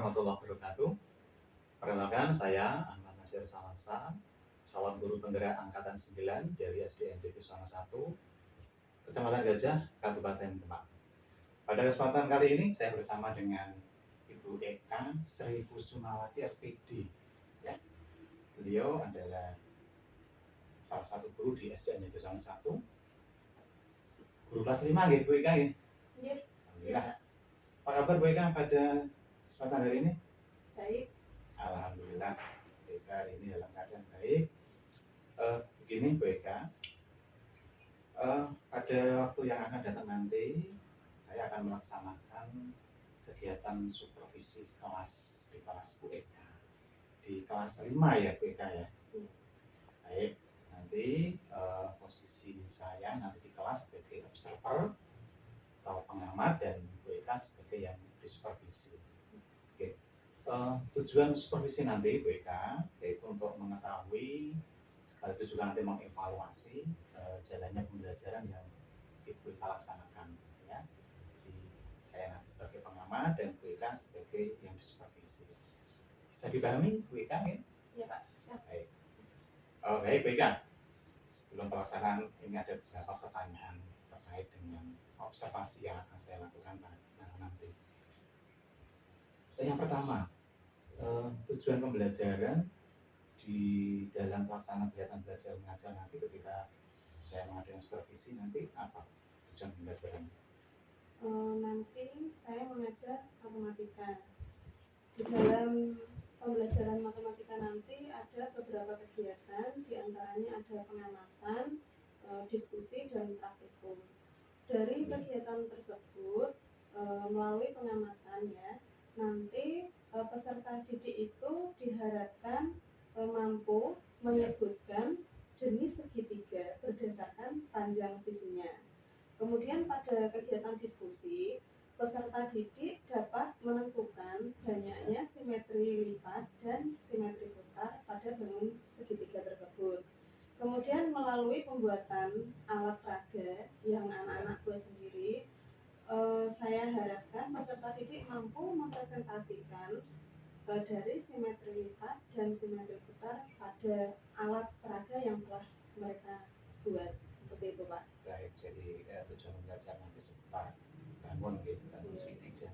warahmatullahi wabarakatuh. Perkenalkan, saya Ahmad Nasir Salasa, calon guru penggerak angkatan 9 dari SDN Jatiswana 1, Kecamatan Gajah, Kabupaten Demak. Pada kesempatan kali ini saya bersama dengan Ibu Eka Sri Kusumawati SPD. Ya. Beliau adalah salah satu guru di SDN Jatiswana 1. Guru kelas 5 gitu, Bu Eka ya? Iya. Alhamdulillah. Apa kabar Bu Eka pada kesempatan hari ini? Baik. Alhamdulillah, Bu Eka hari ini dalam keadaan baik. Begini Bu Eka, pada waktu yang akan datang nanti saya akan melaksanakan kegiatan supervisi kelas di kelas Bu Eka di kelas 5 ya Bu Eka ya. Baik, nanti posisi saya nanti di kelas sebagai observer atau pengamat dan Bu Eka sebagai yang disupervisi. Oke. Tujuan supervisi nanti Bu Eka yaitu untuk mengetahui sekaligus juga nanti mengevaluasi jalannya pembelajaran yang Ibu Eka laksanakan ya. Jadi saya nanti sebagai pengamat dan Bu Eka sebagai yang disupervisi. Bisa dipahami Bu Eka ya? Iya Pak, siap. Baik. Baik Bu Eka. Sebelum pelaksanaan ini ada beberapa pertanyaan terkait dengan observasi yang akan saya lakukan nanti. Yang pertama, tujuan pembelajaran di dalam pelaksanaan kegiatan belajar mengajar nanti ketika saya mengadakan supervisi nanti apa tujuan pembelajaran? Nanti saya mengajar matematika. Di dalam pembelajaran matematika nanti ada beberapa kegiatan, diantaranya ada pengamatan, diskusi, dan praktikum. Dari kegiatan tersebut, melalui pengamatan ya, nanti peserta didik itu diharapkan mampu menyebutkan jenis segitiga berdasarkan panjang sisinya. Kemudian pada kegiatan diskusi, peserta didik dapat menentukan banyaknya simetri lipat dan simetri putar pada benung segitiga tersebut. Kemudian melalui pembuatan alat peraga yang anak-anak buat sendiri, saya harapkan peserta didik mampu mempresentasikan dari simetri lipat dan simetri putar pada alat peraga yang telah mereka buat. Seperti itu Pak. Baik, jadi tujuan belajar nanti seputar bangun gitu, bangun segitiga.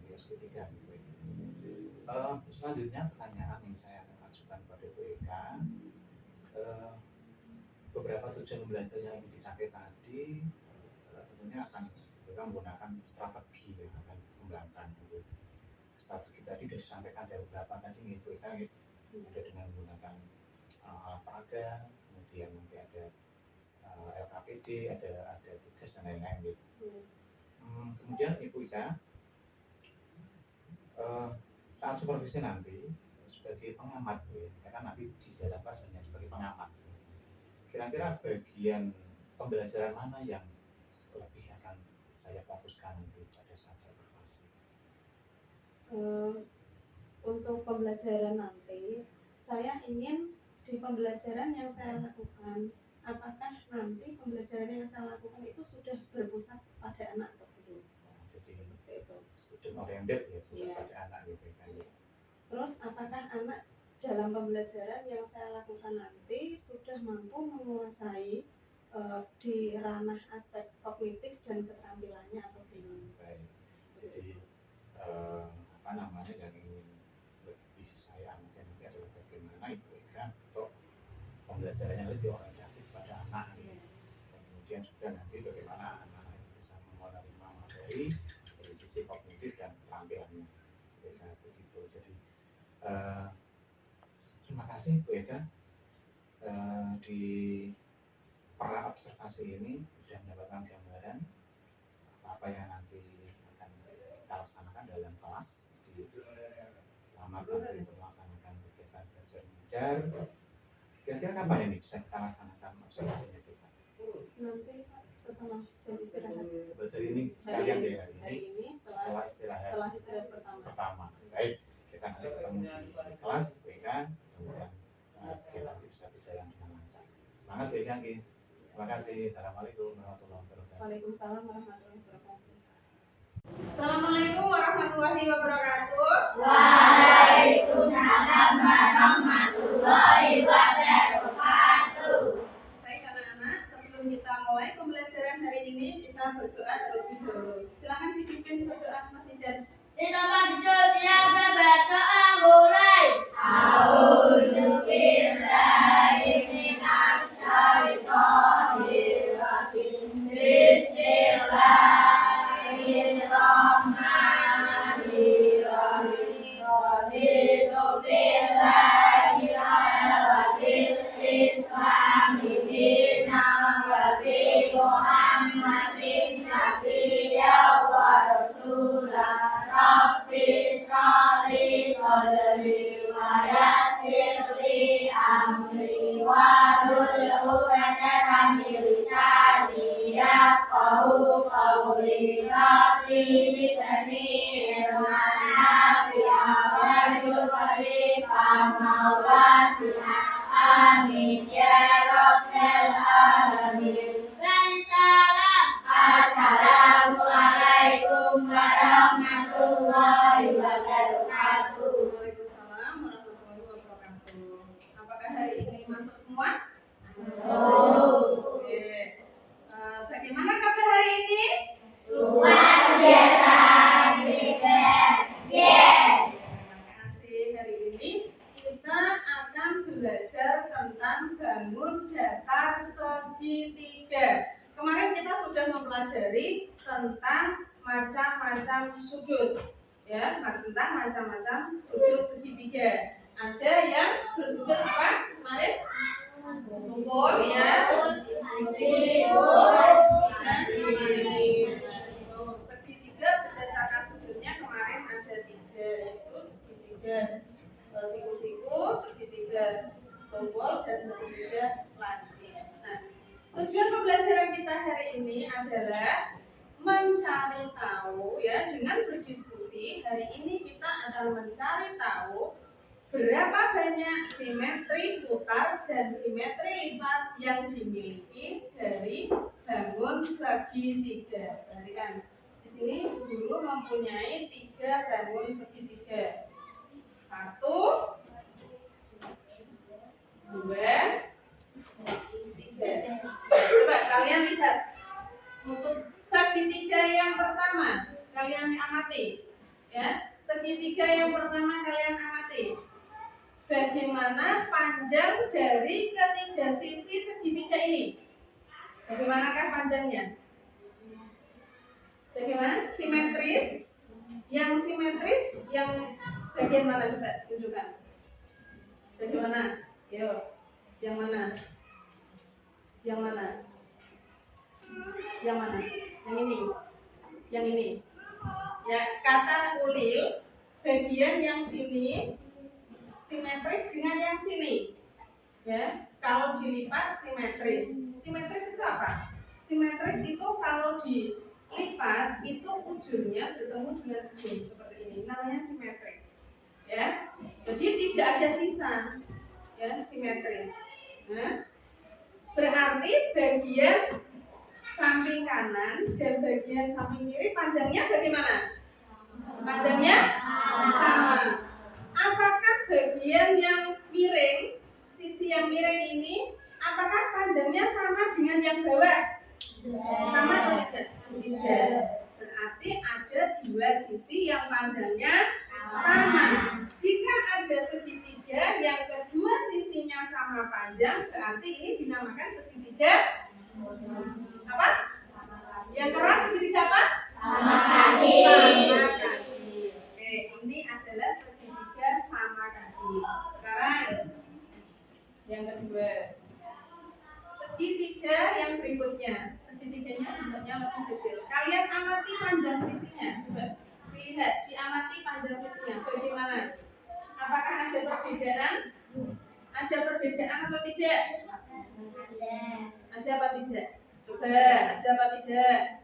Selanjutnya pertanyaan yang saya akan ajukan kepada Bu Eka, beberapa tujuan belajar yang dicapai tadi tentunya akan menggunakan strategi yang akan dikembangkan gitu. Strategi tadi sudah disampaikan dari beberapa tadi nih Bu Eka gitu. Ada dengan menggunakan alat peraga, kemudian nanti ada LKPD, ada tugas dan lain-lain gitu. Kemudian Ibu Eka saat supervisi nanti sebagai pengamat ya, kan nanti di dalam kelas hanya sebagai pengamat. Kira-kira bagian pembelajaran mana yang lebih akan saya fokuskan nanti pada saat supervisi? Untuk pembelajaran nanti, saya ingin di pembelajaran yang saya lakukan, apakah nanti pembelajaran yang saya lakukan itu sudah berpusat pada anak atau belum? Jadi seperti itu. Student oriented ya, Iya. pada anak gitu kan. Terus apakah anak dalam pembelajaran yang saya lakukan nanti sudah mampu menguasai di ranah aspek kognitif dan keterampilannya atau belum? Baik. Jadi yang ingin lebih saya mungkin nanti adalah bagaimana Ibu Eka untuk pembelajarannya lebih orientasi kepada anak ya. Kemudian juga nanti bagaimana anak-anak itu bisa menerima materi dari sisi kognitif dan keterampilannya. Begitu. Jadi terima kasih Bu Eka di para observasi ini sudah mendapatkan gambaran apa yang nanti akan kita laksanakan dalam kelas di lama nanti untuk melaksanakan kegiatan belajar mengajar. Kira-kira kapan ini bisa kita laksanakan observasinya kita? Nanti Pak, setelah jam istirahat. Berarti ini sekalian deh hari ini setelah istirahat pertama. Baik, kita nanti ketemu di kelas Bu Eka, kemudian kita bisa berjalan dengan lancar. Semangat Bu Eka. Terima kasih. Assalamualaikum warahmatullahi wabarakatuh. Waalaikumsalam warahmatullahi wabarakatuh. Assalamualaikum warahmatullahi wabarakatuh. Waalaikumsalam. Baik anak-anak, sebelum kita mulai pembelajaran hari ini, kita berdoa terlebih dahulu. Silakan dipimpin berdoa Mas Idan. Siapa berdoa mulai? Amin ya Rabbal Alamin. Assalamualaikum warahmatullahi wabarakatuh. Waalaikumsalam warahmatullahi wabarakatuh. Apakah hari ini masuk semua? Oke. Bagaimana kabar hari ini? Luar biasa. Yes. Terima kasih. Hari ini kita akan belajar tentang bangun datar segitiga. Kemarin kita sudah mempelajari tentang macam-macam sudut, ya, tentang macam-macam sudut segitiga. Ada yang bersudut apa? Kemarin tumpul, ya. Segitiga berdasarkan sudutnya kemarin ada 3, yaitu segitiga siku-siku, segitiga tombol, dan segitiga lancip. Nah, tujuan pembelajaran kita hari ini adalah mencari tahu, ya, dengan berdiskusi. Hari ini kita akan mencari tahu berapa banyak simetri putar dan simetri lipat yang dimiliki dari bangun segitiga. Perhatikan, di sini guru mempunyai 3 bangun segitiga. 1, 2, 3. Coba kalian lihat untuk segitiga yang pertama, kalian amati, ya. Segitiga yang pertama kalian amati. Bagaimana panjang dari ketiga sisi segitiga ini? Bagaimanakah panjangnya? Bagaimana? Simetris? Yang simetris, yang bagian mana, coba tunjukkan. Bagaimana? Yuk, yang mana? Yang mana? Yang mana? Yang ini? Yang ini? Ya, kata ulil, bagian yang sini simetris dengan yang sini. Ya, kalau dilipat simetris. Simetris itu apa? Simetris itu kalau dilipat itu ujungnya bertemu dengan ujung seperti ini. Namanya simetris. Ya. Jadi tidak ada sisa. Ya, simetris. Nah, berarti bagian samping kanan dan bagian samping kiri panjangnya bagaimana? Panjangnya sama. Apakah bagian yang miring, sisi yang miring ini, apakah panjangnya sama dengan yang bawah? Sama atau tidak? Tidak. Berarti ada 2 sisi yang panjangnya sama. Jika ada segitiga yang kedua sisinya sama panjang, berarti ini dinamakan segitiga apa? Yang keras segitiga apa? Sama kaki. Sama kaki. Oke, ini adalah segitiga sama kaki. Sekarang yang kedua, segitiga yang berikutnya. Segitiganya bentuknya lebih kecil. Kalian amati panjang sisinya. Coba lihat, diamati panjang sisinya. Bagaimana? Apakah ada perbedaan? Ada perbedaan atau tidak? Ada apa tidak? Coba, ada apa tidak?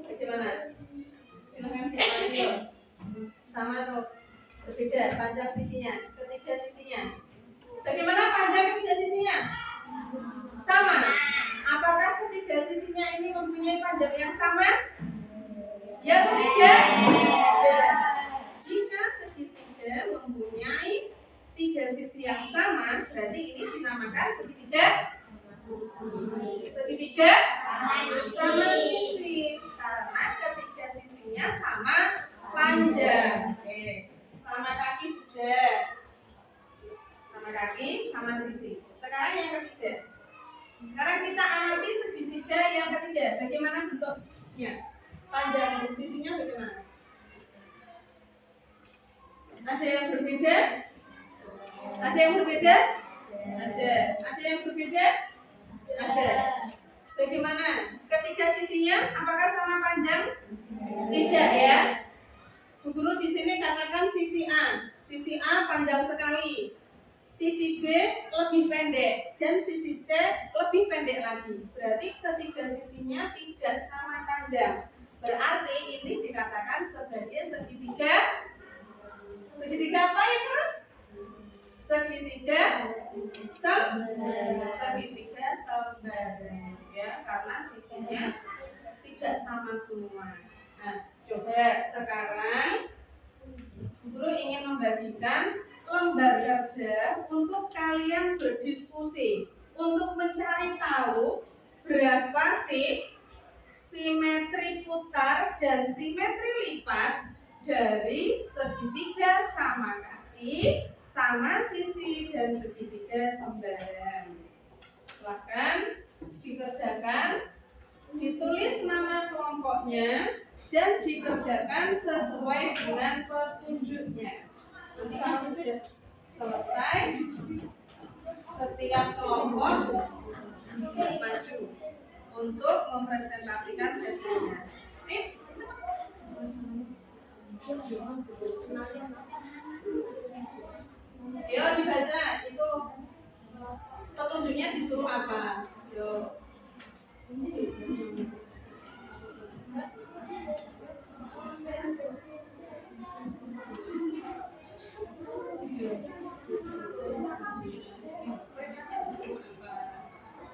Bagaimana? Silahkan diamati. Sama tuh? Berbeda panjang sisinya, ketiga sisinya. Bagaimana panjang ketiga sisinya? Sama. Apakah ketiga sisinya ini mempunyai panjang yang sama? Ya atau tidak? Ya. Jika segitiga mempunyai samakan segitiga sama sisi, karena ketiga sisinya sama panjang. Oke, sama kaki sudah, sama kaki sama sisi. Sekarang yang ketiga. Sekarang kita amati segitiga yang ketiga. Bagaimana bentuknya? Panjang sisinya bagaimana? Ada yang berbeda? Ada yang berbeda? Ada. Ada yang berbeda? Ada. Bagaimana? Ketiga sisinya apakah sama panjang? Tidak ya. Bu Guru di sini katakan sisi A. Sisi A panjang sekali. Sisi B lebih pendek dan sisi C lebih pendek lagi. Berarti ketiga sisinya tidak sama panjang. Berarti ini dikatakan sebagai segitiga. Segitiga apa ya terus? Segitiga sembarang ya, karena sisinya tidak sama semua. Nah, coba sekarang Guru ingin membagikan lembar kerja untuk kalian berdiskusi untuk mencari tahu berapa sih simetri putar dan simetri lipat dari segitiga sama kaki, sama sisi dan segitiga sembarang. Silahkan dikerjakan, ditulis nama kelompoknya dan dikerjakan sesuai dengan petunjuknya. Nanti kalau sudah selesai, setiap kelompok maju untuk mempresentasikan hasilnya. Yo dibaca itu petunjuknya disuruh apa? Yo.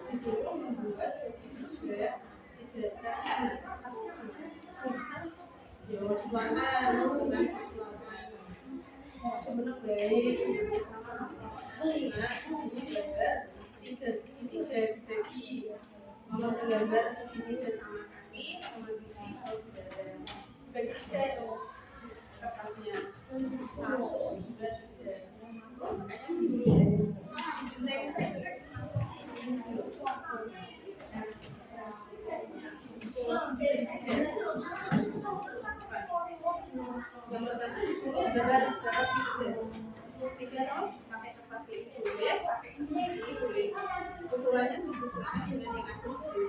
Disuruh membuat segitiga berdasarkan yo tuangan sebenarnya baik sama-sama. Nah, di sini gambar tiga segitiga dibagi. Mama gambar segitiga sama kaki sama sisi kalau sudah ada dibagi tiga itu kertasnya. Satu sudah ada. Makanya begini. Yang pertama disuruh gambar kertas gitu. Tiga dong, pakai kertas itu boleh, pakai kertas ini boleh. Ukurannya disesuaikan dengan yang ada di sini.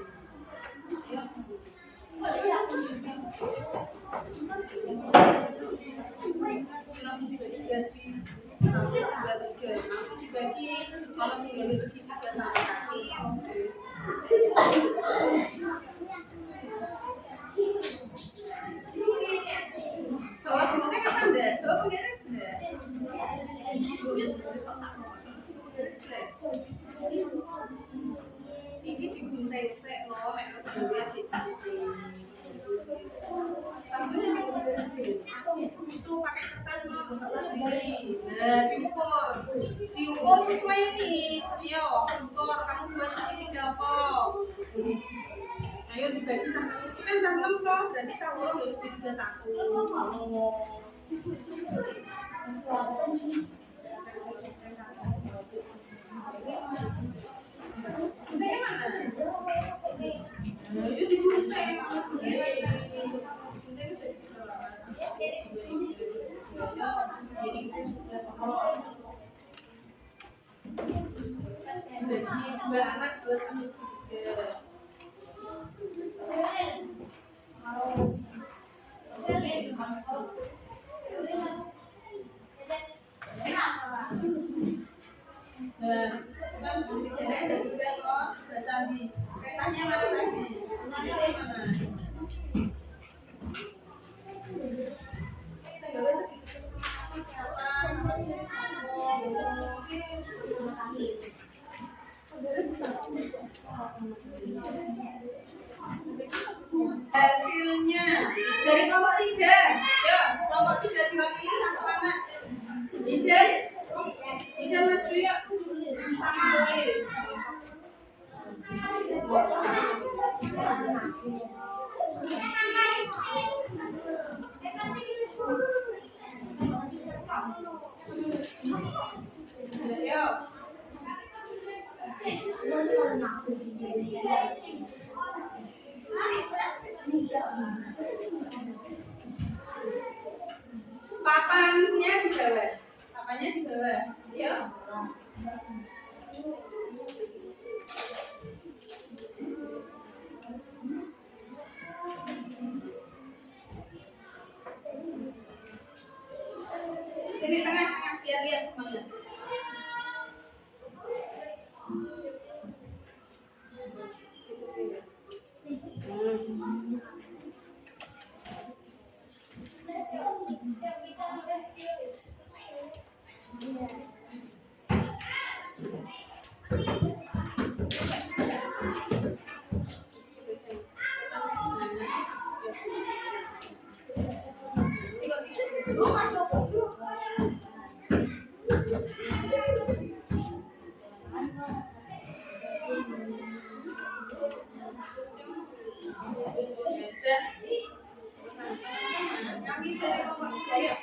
Langsung dibagi gaji, langsung dibagi. Kalau segala segitiga sama kaki, langsung dibagi. Kalau bentuknya kapan deh? Kalau penggaris deh. Ini digunting sek loh, nek wis dilihat di itu pakai kertas mau kertas ini. Nah, diukur sesuai ini. Yo, ukur kamu buat segitiga apa? Ayo dibagi sama itu kan jam 6 so, berarti campur harus segitiga 1. Ini mana? Ini digunting. Dua anak buat kamu segitiga. Nah, kan segitiganya ada juga loh, baca di petanya mana tadi? Petanya mana? Saya nggak bisa hasilnya dari kelompok 3. Ya, kelompok 3 diwakili satu anak. Ida maju ya sama Lili. Papannya di bawah. Papannya di bawah. Yuk. Sini tengah-tengah biar lihat semuanya. Kami dari kelompok 3 ya.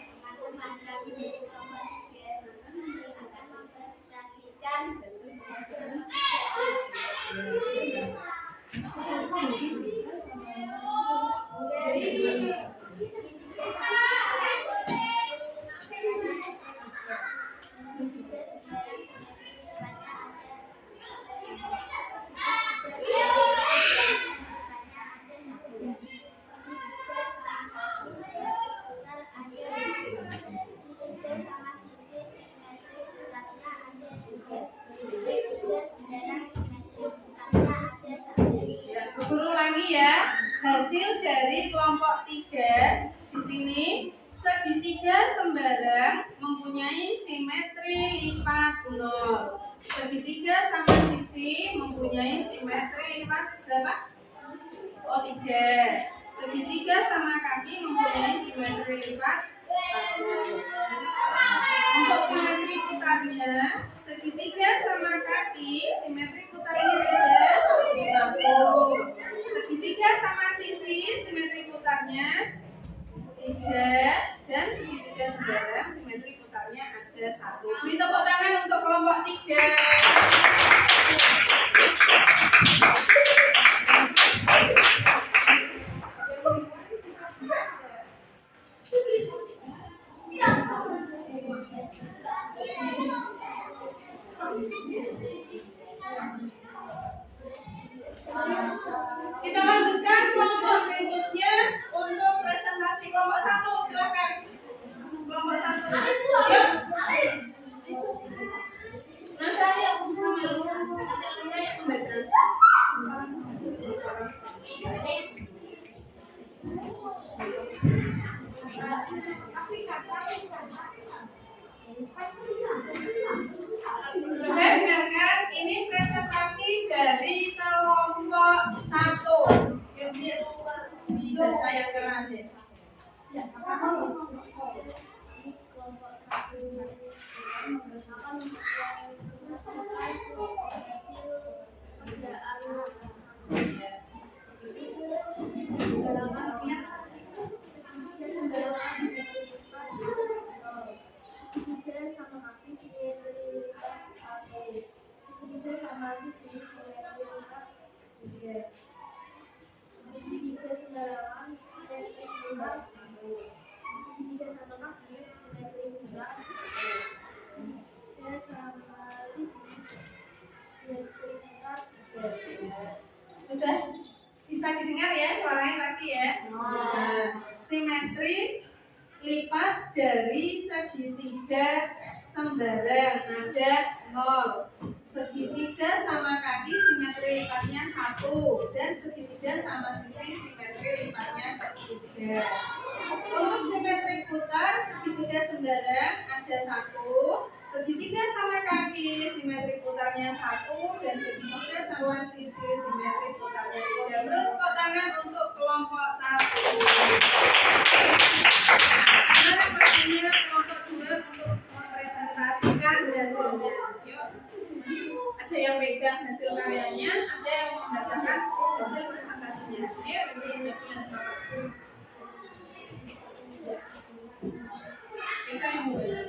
Guru ulangi ya. Hasil dari kelompok 3 di sini segitiga sembarang mempunyai simetri lipat 0. Segitiga sama sisi mempunyai simetri lipat berapa? Oh 3. Segitiga sama kaki mempunyai simetri lipat 1. Untuk simetri putarnya, segitiga sama kaki simetri putarnya ada 1. Segitiga sama sisi simetri putarnya 3 dan segitiga sembarang simetri putarnya ada 1. Beri tepuk tangan untuk kelompok 3. Kita lanjutkan kelompok berikutnya untuk presentasi kelompok 1. Silakan. Kelompok 1. Yuk. Nanti yang sama nanti yang membaca. Coba dengarkan, ini presentasi dari kelompok 1. Dibaca yang keras ya. Sudah bisa didengar ya suaranya tadi ya. Nah, simetri lipat dari segitiga sembarang ada 0. Segitiga sama kaki simetri lipatnya 1 dan segitiga sama sisi simetri lipatnya 3. Untuk simetri putar segitiga sembarang ada 1. Segitiga sama kaki simetri putarnya 1 dan segitiga sama sisi simetri putarnya 3. Beri tepuk tangan untuk kelompok 1. Mana pastinya kelompok 2 untuk mempresentasikan hasilnya. Yuk. Ada yang pegang hasil karyanya, ada yang membacakan hasil presentasinya. Ayo, bisa mulai.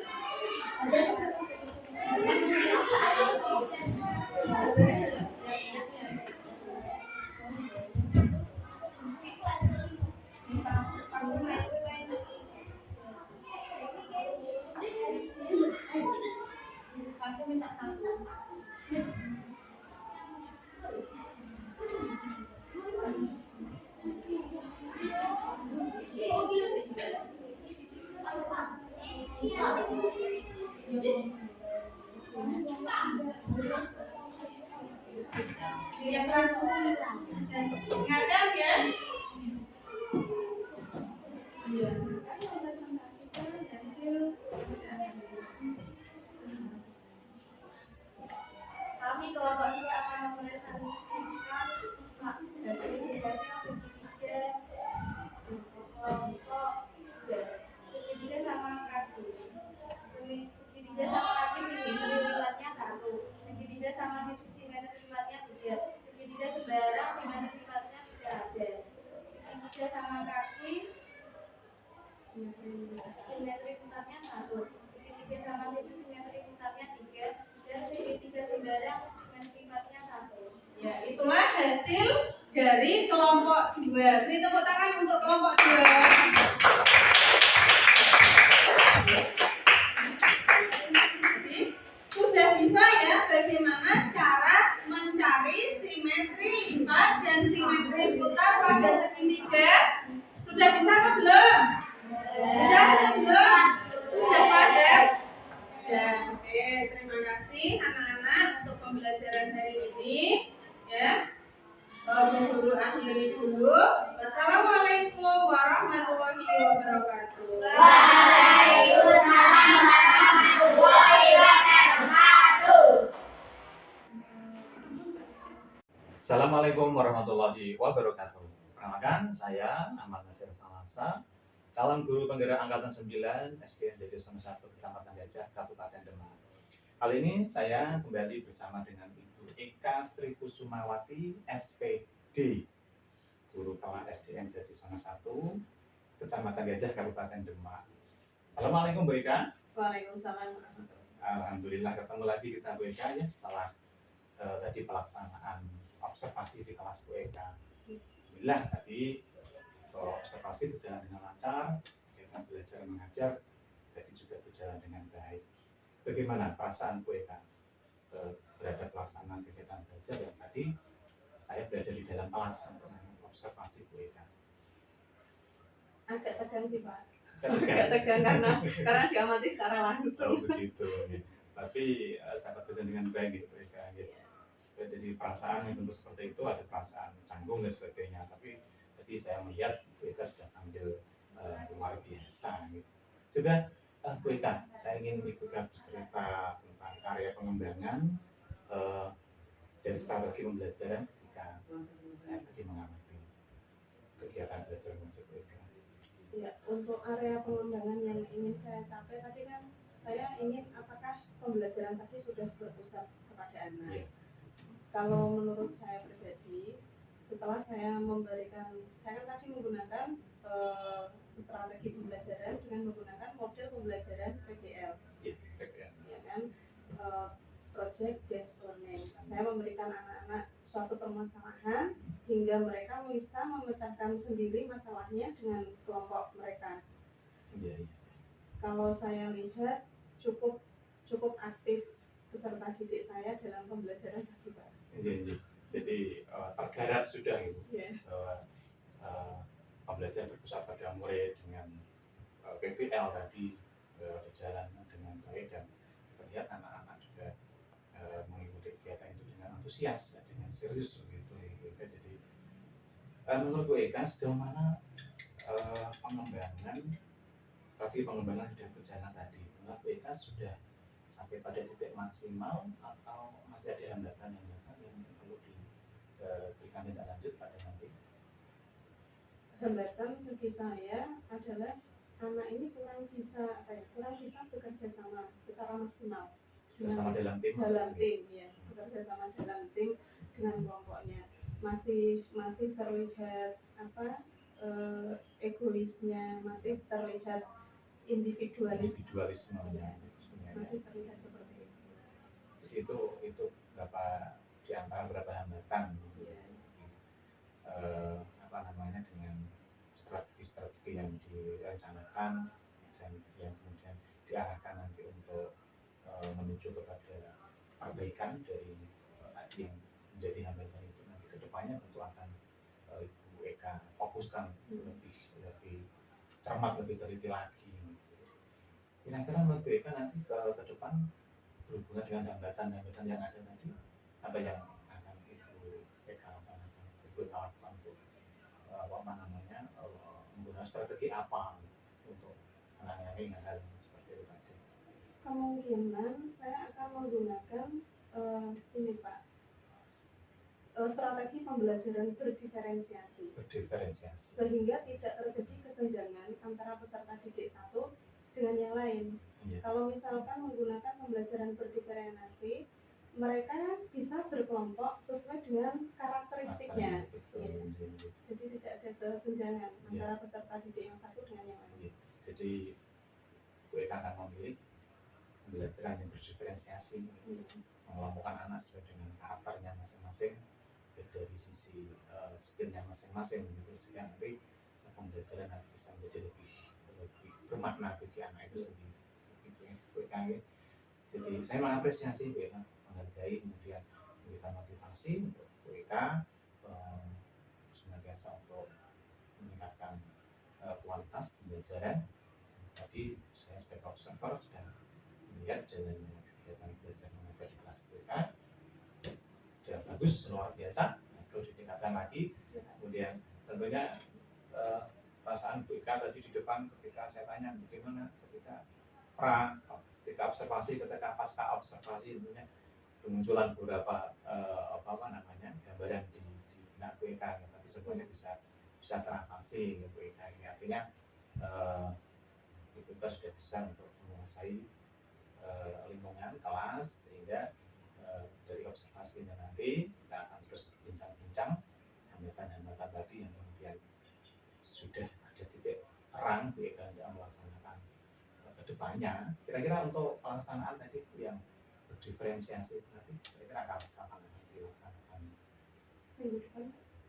Ingatkan ya. Iya, kan presentasikan hasil kami kelompok 2 akan mempresentasikan hasil investigasi segitiga kelompok 3. Segitiga sama kaki. Segitiga sama kaki simetri limatnya 1. Segitiga sama sisi simetri limatnya 3. Segitiga sembarang simetri limatnya tidak ada. Segitiga sama kaki simetri limatnya 1. Segitiga sama sisi simetri limatnya 3. Dan segitiga sembarang simetri limatnya 1. Ya, itulah hasil dari kelompok 2. Beri tepuk tangan untuk kelompok 2. Jadi, sudah bisa ya bagaimana cara mencari simetri lipat dan simetri putar pada segitiga? Sudah bisa atau belum? Sudah atau belum? Sudah paham? Ya, oke. Terima kasih anak-anak untuk pembelajaran hari ini. Ya, Bu Guru akhiri dulu. Wassalamualaikum warahmatullahi wabarakatuh. Waalaikumsalam warahmatullahi wabarakatuh. Assalamualaikum warahmatullahi wabarakatuh. Perkenalkan, saya Ahmad Nasir Salasa, calon guru penggerak angkatan 9 SDN Jatisono 1 Kecamatan Gajah, Kabupaten Demak. Kali ini saya kembali bersama dengan Ibu Eka Sri Kusumawati, SPD, guru kelas SDN Jatisono 1 Kecamatan Gajah, Kabupaten Demak. Assalamualaikum Bu Eka. Waalaikumsalam warahmatullahi wabarakatuh. Alhamdulillah ketemu lagi kita Bu Eka ya setelah tadi pelaksanaan observasi di kelas Bu Eka. Alhamdulillah tadi observasi berjalan dengan lancar, kegiatan belajar mengajar tadi juga berjalan dengan baik. Bagaimana perasaan Bu Eka terhadap pelaksanaan kegiatan belajar yang tadi saya berada di dalam kelas untuk observasi Bu Eka? Agak tegang sih Pak. Tegang. Agak tegang karena diamati secara langsung. Oh begitu. Ya. Tapi sangat berjalan dengan baik gitu Bu Eka. Gitu. Jadi perasaan yang tentu seperti itu, ada perasaan canggung dan sebagainya. Tapi tadi saya melihat Bu Eka sudah tampil luar biasa. Gitu. Sudah Bu Eka, saya ingin Ibu Eka bercerita tentang karya pengembangan dari strategi pembelajaran ketika saya tadi mengamati kegiatan belajar mengajar Bu Eka. Ya, untuk area pengembangan yang ingin saya capai tadi kan saya ingin apakah pembelajaran tadi sudah berpusat kepada anak. Yeah. Kalau menurut saya pribadi, setelah saya memberikan, saya kan tadi menggunakan strategi pembelajaran dengan menggunakan model pembelajaran PBL, ya kan, project based learning. Saya memberikan anak-anak suatu permasalahan hingga mereka bisa memecahkan sendiri masalahnya dengan kelompok mereka. Kalau saya lihat cukup aktif peserta didik saya dalam pembelajaran tadi Pak. Jadi tergarap sudah gitu. Yeah. Pembelajaran berpusat pada murid dengan PBL tadi berjalan dengan baik dan terlihat anak-anak juga mengikuti kegiatan itu dengan antusias, dengan serius gitu. Jadi menurut Bu Eka sejauh mana pengembangan sudah berjalan tadi? Menurut Bu Eka sudah sampai pada titik maksimal atau masih ada hambatan yang perlu diberikan tindak lanjut pada nanti? Hambatan bagi saya adalah anak ini kurang bisa bekerja sama secara maksimal bersama dalam tim ya, bekerja sama dalam tim dengan kelompoknya masih terlihat egoisnya, masih terlihat individualismenya, masih terlihat seperti itu. Jadi itu berapa hambatan dengan strategi yang direncanakan dan yang kemudian diarahkan nanti untuk menuju kepada perbaikan dari yang menjadi hambatan itu nanti kedepannya tentu akan Ibu Eka fokuskan lebih cermat, lebih teliti lagi. Kira-kira menurut Bu Eka nanti ke depan berhubungan dengan hambatan-hambatan yang ada tadi, apa yang akan Ibu Eka lakukan, Ibu Eka lakukan untuk menggunakan strategi apa untuk menangani hal-hal seperti itu tadi? Kemungkinan saya akan menggunakan ini Pak, strategi pembelajaran berdiferensiasi sehingga tidak terjadi kesenjangan antara peserta didik satu dengan yang lain. Iya. Kalau misalkan menggunakan pembelajaran berdiferensiasi, mereka bisa berkelompok sesuai dengan karakteristiknya. Betul. Jadi tidak ada kesenjangan Iya. antara peserta didik yang satu dengan yang lain. Iya. Jadi Bu Eka akan memilih pembelajaran yang berdiferensiasi, mengelompokkan anak sesuai dengan karakternya masing-masing, dari sisi skillnya masing-masing, gitu, sehingga nanti pembelajaran nanti bisa menjadi lebih bermakna bagi anak itu sendiri. Gitu ya, Bu Eka. Jadi saya mengapresiasi Bu Eka, menghargai, kemudian memberikan motivasi untuk Bu Eka senantiasa untuk meningkatkan kualitas pembelajaran. Tadi saya sebagai observer sudah melihat jalannya kegiatan belajar mengajar di kelas Bu Eka sudah bagus, luar biasa, perlu ditingkatkan lagi. Kemudian tentunya perasaan Bu Eka tadi di depan ketika saya tanya bagaimana ketika ketika observasi, ketika pasca observasi, tentunya kemunculan beberapa gambaran di benak Bu Eka, tapi semuanya bisa teratasi Bu Eka. Ini artinya Bu Eka sudah bisa untuk menguasai lingkungan kelas, sehingga dari observasinya nanti kita akan terus bincang-bincang hambatan-hambatan tadi yang kemudian sudah ada titik terang Bu Eka untuk melaksanakan ke depannya. Kira-kira untuk pelaksanaan tadi yang berdiferensiasi nanti kira-kira kapan akan dilaksanakan?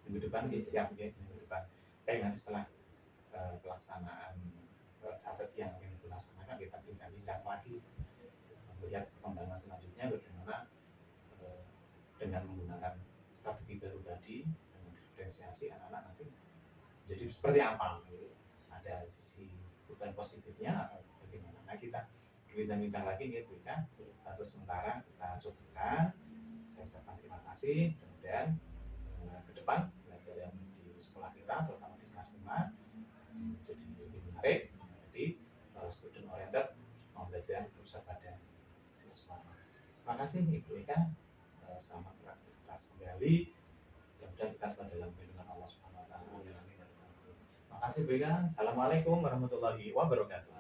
Minggu depan siap ya, minggu depan. Nanti setelah pelaksanaan strategi yang akan dilaksanakan, kita bincang-bincang lagi melihat perkembangan selanjutnya bagaimana dengan menggunakan strategi baru tadi, dengan diferensiasi anak-anak nanti jadi seperti apa, ada sisi perubahan positifnya atau bagaimana. Nah, kita bincang-bincang lagi nih Bu Eka. Terus sementara kita coba, saya ucapkan terima kasih, kemudian ke depan pelajaran di sekolah kita terutama di kelas 5 jadi lebih menarik, jadi student oriented, pembelajaran berusaha pada siswa. Terima kasih Ibu Eka, selamat beraktivitas kembali, mudah-mudahan kita selalu dalam lindungan Allah Subhanahu Wa Taala. Terima kasih Bu Eka. Assalamualaikum warahmatullahi wabarakatuh.